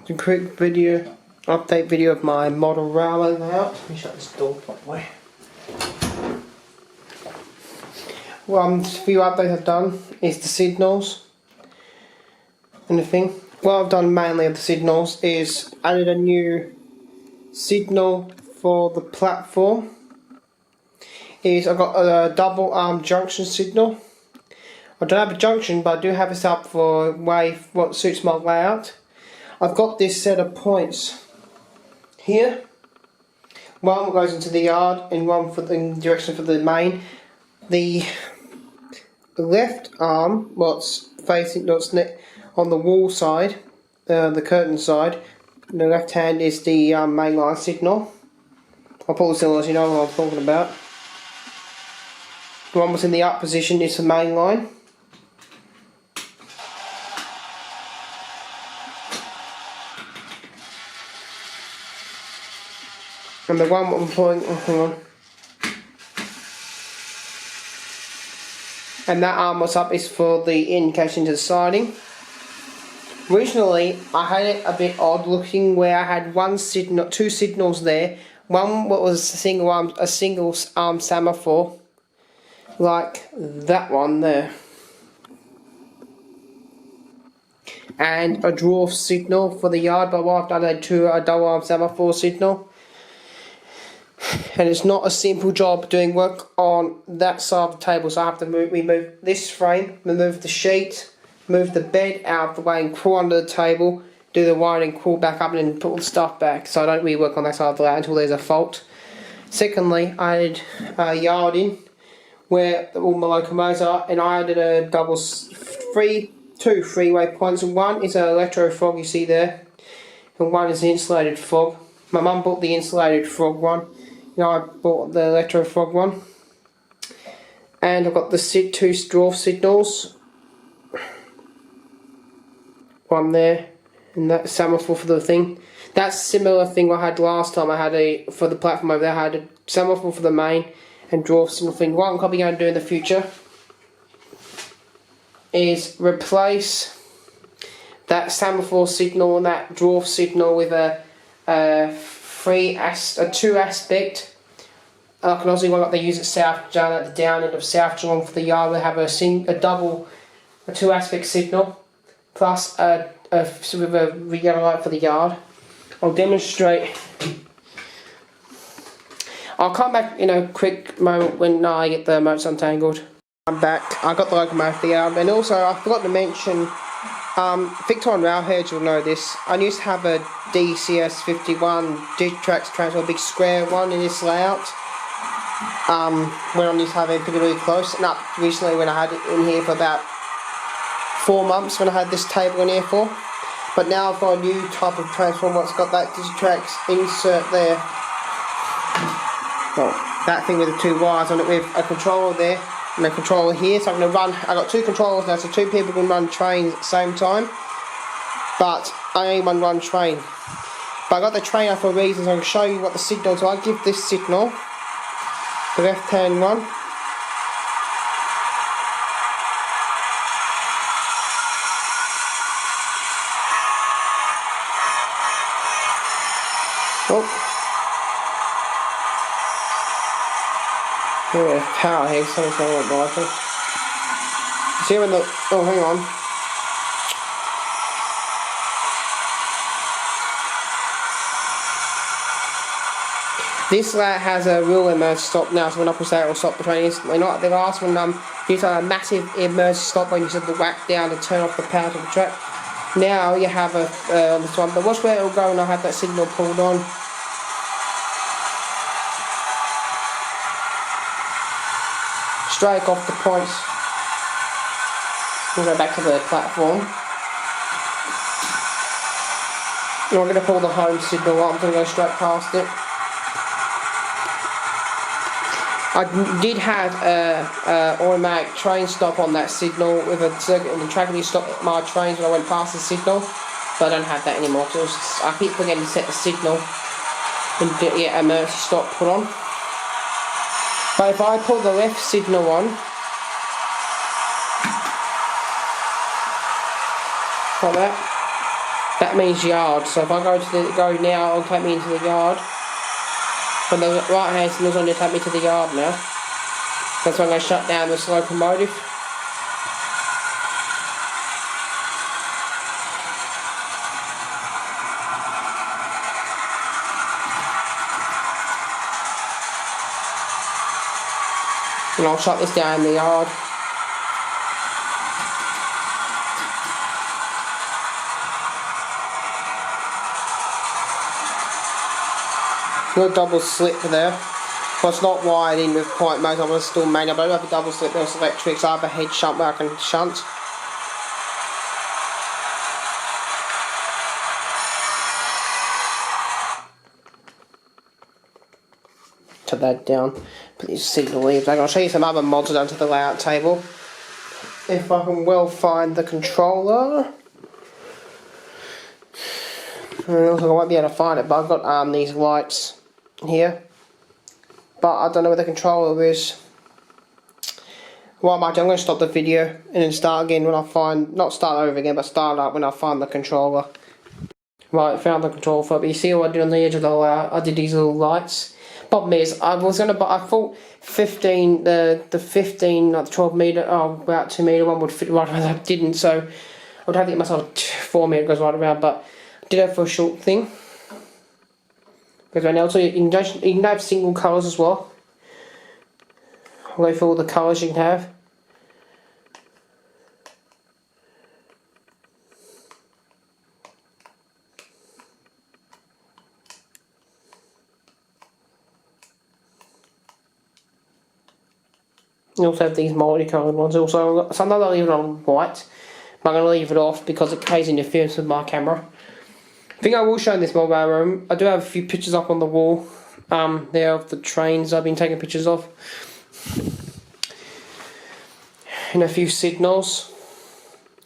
a quick video, update video of my model railway layout. Let me shut this door properly. A few updates I've done is the signals and the thing. What I've done mainly of the signals is added a new signal for the platform. I've got a double arm junction signal. I don't have a junction, but I do have this up for what suits my layout. I've got this set of points here. One goes into the yard and one in direction for the main. The left arm, what's on the wall side, the curtain side, and the left hand is the main line signal. I'll pull this in so you know what I'm talking about. The one that's in the up position is the main line. And the one I'm pulling, hang on. And that arm what's up is for the indication to the siding. Originally, I had it a bit odd looking where I had two signals there. One what was a single arm semaphore, like that one there, and a dwarf signal for the yard. But what I've done, I had a double arm semaphore signal. And it's not a simple job doing work on that side of the table, so I have to remove this frame, remove the sheet, move the bed out of the way and crawl under the table, do the wiring, crawl back up and then put all the stuff back, so I don't really work on that side of the layout until there's a fault. Secondly, I added a yard in where all my locomotives are, and I added a two freeway points, and one is an electro fog you see there, and one is an insulated fog. My mum bought the insulated fog one. I bought the electro fog one, and I've got the two dwarf signals, one there, and that semaphore for the thing. That's similar thing I had last time. I had for the platform over there. I had a semaphore for the main and dwarf signal thing. What I'm probably going to do in the future is replace that semaphore signal and that dwarf signal with a two aspect. I can also like they use at South Geelong, at the down end of South Geelong for the yard. They have a two aspect signal plus a sort of a yellow light for the yard. I'll demonstrate. I'll come back in a quick moment when I get the motors untangled. I'm back. I got the locomotive for the yard, and also I forgot to mention. Victorian railheads will know this. I used to have a DCS 51 Digitrax transfer, a big square one in this layout. When I used to have it really close, and up recently when I had it in here for about 4 months when I had this table in here for. But now I've got a new type of transformer that's got that Digitrax insert there. Well, that thing with the two wires on it with a controller there. And a controller here, so I'm going to run. I've got two controllers now, so two people can run trains at the same time. But I only run one train. But I got the train up for a reason, so I can show you what the signal. So I give this signal, the left hand one. Oh. Yeah, power here, something's going on with the see when the, oh hang on. This layout has a real emergency stop now, so when I push that it will stop the train instantly. Not the last one, used to have a massive emergency stop when you had to whack down to turn off the power to the track. Now you have this one, but watch where it will go when I have that signal pulled on. Straight off the points. We'll go back to the platform. And I'm going to pull the home signal on. I'm going to go straight past it. I did have a automatic train stop on that signal with a circuit and the track really stopped my trains when I went past the signal, but I don't have that anymore. So I keep forgetting to set the signal and get emergency stop put on. But if I pull the left signal on, like that, that means yard. So if I go now, it'll take me into the yard. When the right hand signal's on, it'll take me to the yard now. That's when I'm going to shut down this locomotive. And I'll shut this down in the yard. Got a double slip there. Well, it's not wired in with quite most of them, it's still manual, but I do have a double slip, there's electric, so I have a head shunt where I can shunt. Put that down, put this signal leaves back. I'll show you some other mods I've done to the layout table. If I can well find the controller. And also I won't be able to find it, but I've got these lights here. But I don't know where the controller is. What I might do, I'm going to stop the video and then start again when I find, not start over again, but start up when I find the controller. Right, found the controller for it, but you see what I did on the edge of the layout? I did these little lights. Problem is, I was going to buy, I thought 15, the 15, like the 12 metre, about 2 metre one would fit right around, I didn't, so I would have to get myself a 4 metre goes right around, but I did have for a short thing. Because right now, also you can have single colours as well. I'll go for all the colours you can have. You also have these multicoloured ones. Also, sometimes I'll leave it on white, but I'm going to leave it off because it creates interference with my camera. I think I will show in this mobile room. I do have a few pictures up on the wall there of the trains I've been taking pictures of. And a few signals.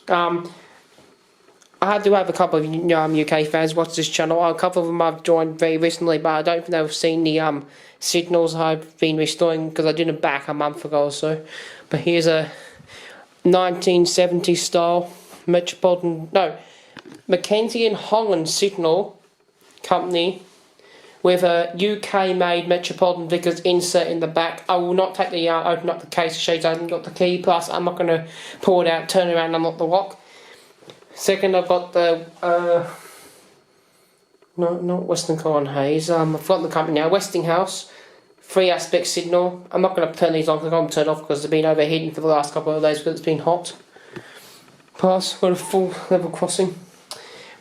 I do have a couple of UK fans watch this channel. A couple of them I've joined very recently, but I don't think they've seen the signals I've been restoring because I did it back a month ago or so. But here's a 1970s style Mackenzie and Holland signal company with a UK made Metropolitan Vickers insert in the back. I will not take the open up the case to show you I haven't got the key, plus I'm not going to pull it out, turn around and unlock the lock. Second, I've got the not Western Colin Hayes, I've forgotten the company now, Westinghouse 3-aspect signal. I'm not going to turn these on because I'm turned off because they've been overheating for the last couple of days because it's been hot. Plus, got a full level crossing.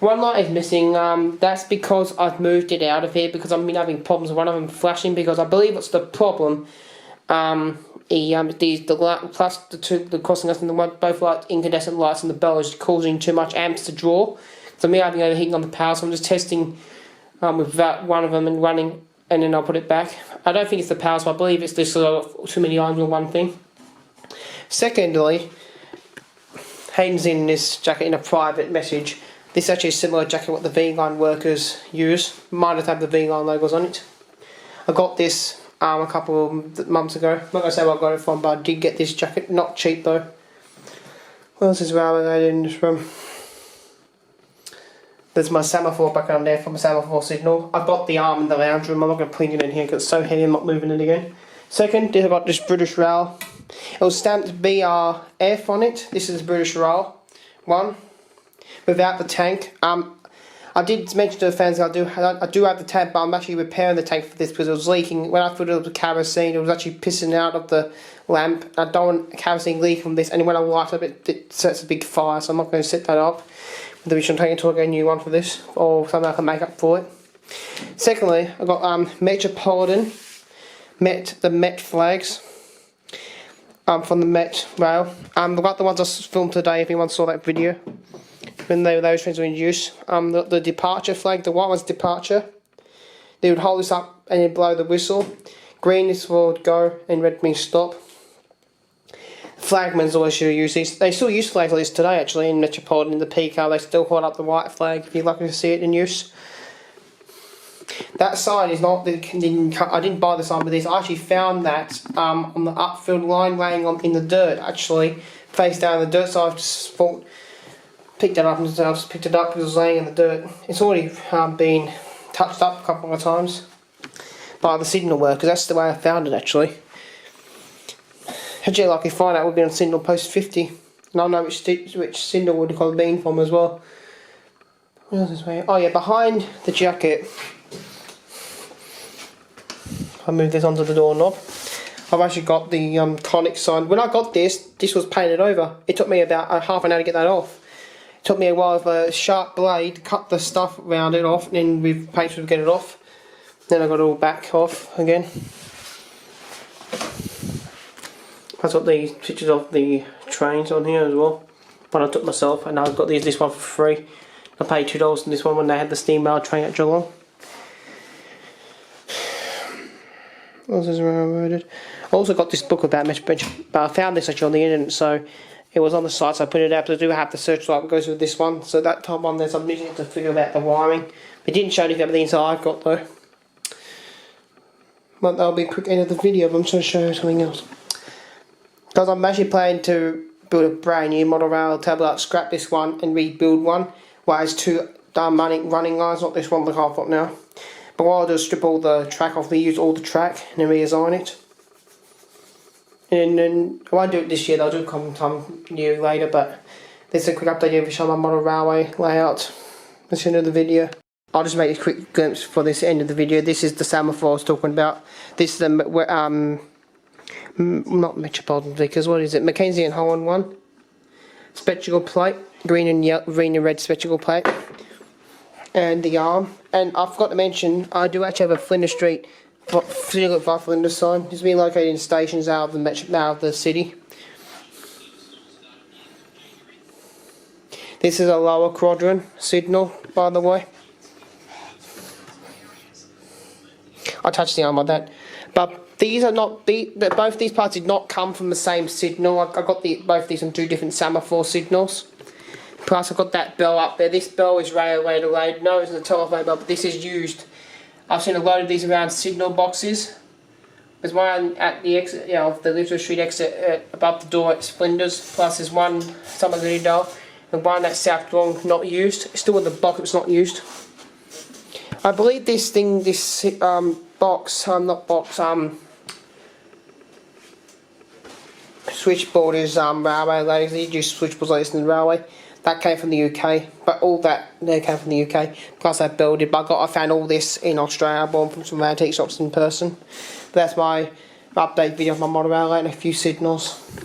One light is missing, that's because I've moved it out of here because I've been having problems with one of them flashing because I believe it's the problem. The crossing us and both light incandescent lights and the bell is causing too much amps to draw. So me having overheating on the power, so I'm just testing with that one of them and running, and then I'll put it back. I don't think it's the power, so I believe it's just too many items on one thing. Secondly, Hayden's in this jacket in a private message. This is actually a similar jacket what the V-Line workers use. Mine does have the V-Line logos on it. I got this a couple of months ago. I'm not going to say where I got it from, but I did get this jacket. Not cheap though. What else is relegated in this room? There's my semaphore back on there from a semaphore signal. I've got the arm in the lounge room. I'm not going to clean it in here because it's so heavy I'm not moving it again. Second, I've got this British rail. It was stamped BRF on it. This is British rail. One. Without the tank. I did mention to the fans I do have the tank, but I'm actually repairing the tank for this because it was leaking. When I filled it up with kerosene, it was actually pissing out of the lamp. I don't want kerosene leak from this, and when I light up it sets a big fire, so I'm not going to set that up. Maybe we should take it to a new one for this, or something I can make up for it. Secondly, I've got Metropolitan, the Met flags. From the Met rail. I've got the ones I filmed today, if anyone saw that video. When those trains were in use. The departure flag, the white one's departure. They would hold this up and then blow the whistle. Green is for go and red means stop. Flagmen's always should use these. They still use flags like this today actually in Metropolitan, in the PCAR. They still hold up the white flag if you're lucky to see it in use. That sign is not, I didn't buy the sign with this. I actually found that on the upfield line laying in the dirt actually, face down the dirt, so I just thought picked it up and I just picked it up because it was laying in the dirt. It's already been touched up a couple of times by the signal workers. That's the way I found it actually. Actually, lucky find out it would be on signal post 50. And I know which signal would have been from as well. What else is way? Oh yeah, behind the jacket. I moved this onto the doorknob. I've actually got the conic sign. When I got this was painted over. It took me about half an hour to get that off. It took me a while with a sharp blade to cut the stuff around it off, and then with paint to get it off. Then I got it all back off again. I've got these pictures of the trains on here as well. One I took myself, and I've got this one for free. I paid $2 on this one when they had the steam rail train at Geelong. What else is railroaded? I also got this book about Mesh Bench, but I found this actually on the internet, so it was on the site, so I put it out. But I do have the search light that goes with this one, so that top one there's I'm using it to figure out the wiring. It didn't show anything about the inside I've got though. But that'll be a quick end of the video, but I'm just going to show you something else. Because I'm actually planning to build a brand new model rail tablet, scrap this one and rebuild one, where it's two running lines, not this one like I've got now. But what I'll do is strip all the track off, reuse all the track and then redesign it. And then I won't do it this year, I'll do it sometime new later, but this is a quick update here to show my model railway layout. That's the end of the video. I'll just make a quick glimpse for this end of the video. This is the semaphore I was talking about. This is the not Metropolitan Vickers, what is it? Mackenzie and Holland one. Spectacle plate, green and red spectacle plate. And the arm. And I forgot to mention, I do actually have a Flinders Street by Flinders sign. It's been located in stations out of the city. This is a lower quadrant signal, by the way. I touched the arm like that. But these are not both these parts did not come from the same signal. I got both these on two different semaphore signals. Plus I've got that bell up there. This bell is railway delayed. No, it's a telephone bell, but this is used. I've seen a load of these around signal boxes. There's one at the exit, of the Liverpool Street exit above the door at Flinders. Plus there's one somewhere in the and one at South Geelong not used. It's still in the box, it's not used. I believe this switchboard is railway ladies. They use switchboards like this in the railway. That came from the UK, but all that there came from the UK. Plus I built it, but I found all this in Australia. I bought from some antique shops in person. But that's my update video of my model railway and a few signals.